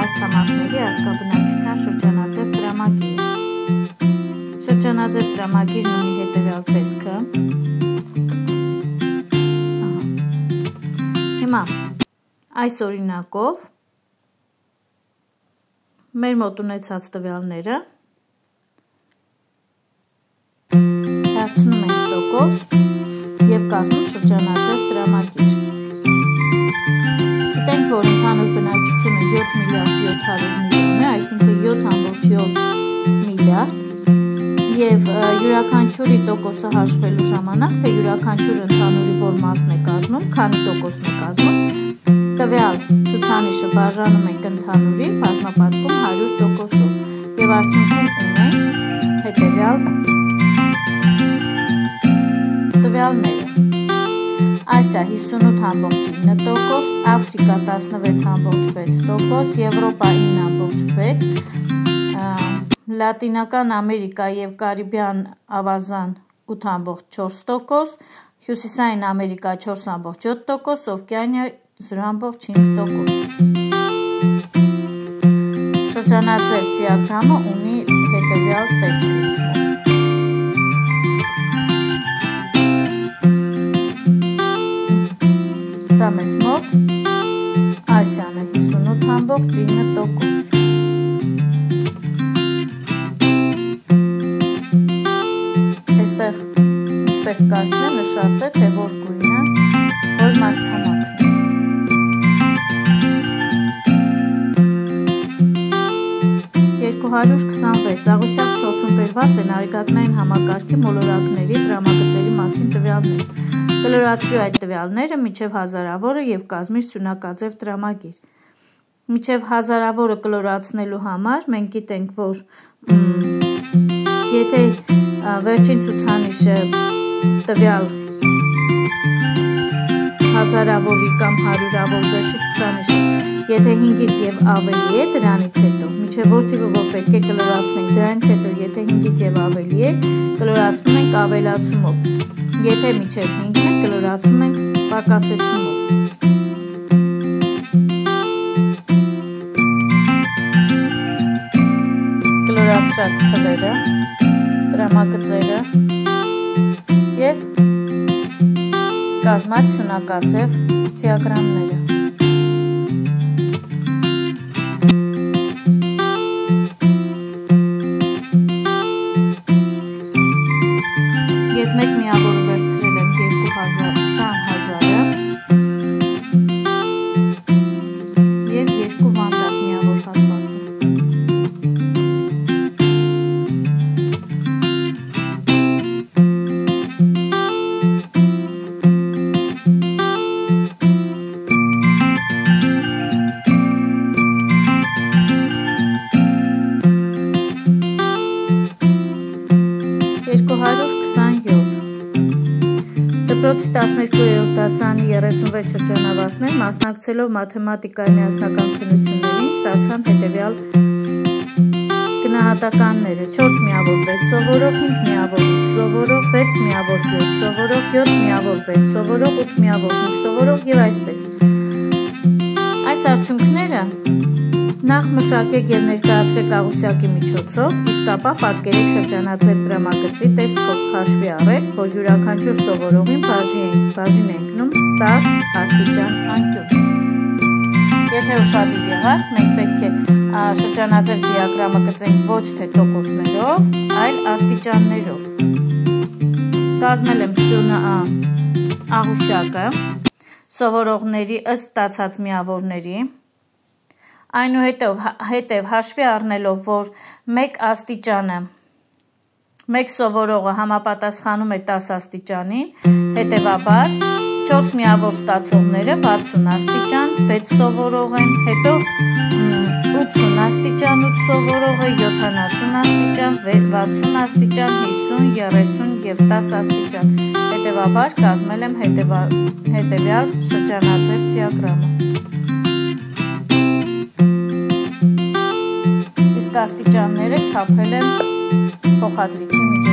մայրցամաքների ազգաբնակչության շրջանաձև տրամագիր։ Շրջանաձև տրամագիրն ունի հետևյալ տեսքը։ Հիմա այս օրինակով մեր մոտ ունեցած տվյալները դարձնում ենք տոկոս և կազմում շրջանաձև տրամագիր։ Գիտենք, որ ընդհանուր բնակչությունը 7 միլիարդ 700 միլիոն է, այսինքն 7,7 միլիարդ, և յուրաքանչյուրի տոկոսը հաշվելու ժամանակ, թե յուրաքանչյուր ընդհանուրի որ մասն է կազմում, քանի տոկոսն է կազմում, տվյալ ցուցանիշը բաժանում ենք ընդհանուրի, բազմապատկում 100%-ով և արդյունքում ունենք հետևյալ տվյալները։ Ասիա 58,9%, Աֆրիկա 16,6%, Եվրոպա 9,6%, Լատինական Ամերիկա և Կարիբյան ավազան 8,4%, Հյուսիսային Ամերիկա 4,7%, Օվկիանիա 0,5%։ Շրջանաձև դիագրամը ունի հետևյալ տեսքից։ Սա մեզ մոտ Ասիան է 58,9%։ Այստեղ ինչպես կարգն է նշած է, թե որ գույնը, որ մայրցամաքն է։ Աղյուսակ 4-ում բերված են արեգակնային համակարգի մոլորակների տրամագծերի մասին տվյալներ։ Կլորացրու այդ տվյալները մինչև հազարավորը և կազմիր սյունակաձև տրամագիր։ Մինչև հազարավորը կլորացնելու համար մենք գիտենք, որ եթե վերջին ցուցանիշը տվյալ հազարավորի կամ հարյուրավոր վերջի ցուցանիշը եթե 5-ից և ավելի է, դրանից հետո, մինչև որ թիվը որ պետք է կլորացնենք, դրանից հետո, եթե 5-ից և ավելի է, կլորացնում ենք ավելացումով, եթե մինչև 5-ն է, կլորացում ենք պակասեցումով։ Կլորացրած թվերը, տրամագծերը և կազմած սյունակաձև դիագրամները։ Ես մեկ միավորը վերցրել եմ 20,000-ը և 2 վանդակ միավոր հատվածը։ Դպրոցի 12-րդ դասարանի 36 շրջանավարտներ մասնակցելով մաթեմատիկայի միասնական քննություններին ստացան հետևյալ գնահատականները՝ 4 միավոր 6 սովորող, 5 միավոր 8 սովորող, 6 միավոր 7 սովորող, 7 միավոր 6 սովորող, 8 միավոր 5 սովորող և այսպես։ Այս արդյունքները նախ մշակեք և ներկայացրեք աղյուսակի միջոցով, իսկ ապա պատկերեք շրջանաձև տրամագծի տեսքով, հաշվի առեք, որ յուրաքանչյուր սովորողին բաժին է ընկնում 10 աստիճան անկյուն։ Եթե ուշադիր եղաք, մենք պետք է շրջանաձև դիագրամը գծենք ոչ թե տոկոսներով, այլ աստիճաններով։ Կազմել եմ աղյուսակը սովորողների ըստ ստացած միավորների, այնուհետև հաշվի առնելով, որ մեկ աստիճանը, մեկ սովորողը համապատասխանում է 10 աստիճանին, հետևաբար 4 միավոր ստացողները 60 աստիճան, 6 սովորող են, հետո 80 աստիճան 8 սովորողը, 70 աստիճան, 60 աստիճան, 50, 30 և 10 աստիճան, հետևաբար կազմել եմ հետևյալ շրջանաձև դիագրամը։ Աստիճանները չափել եմ փոխադրիչի միջոցով։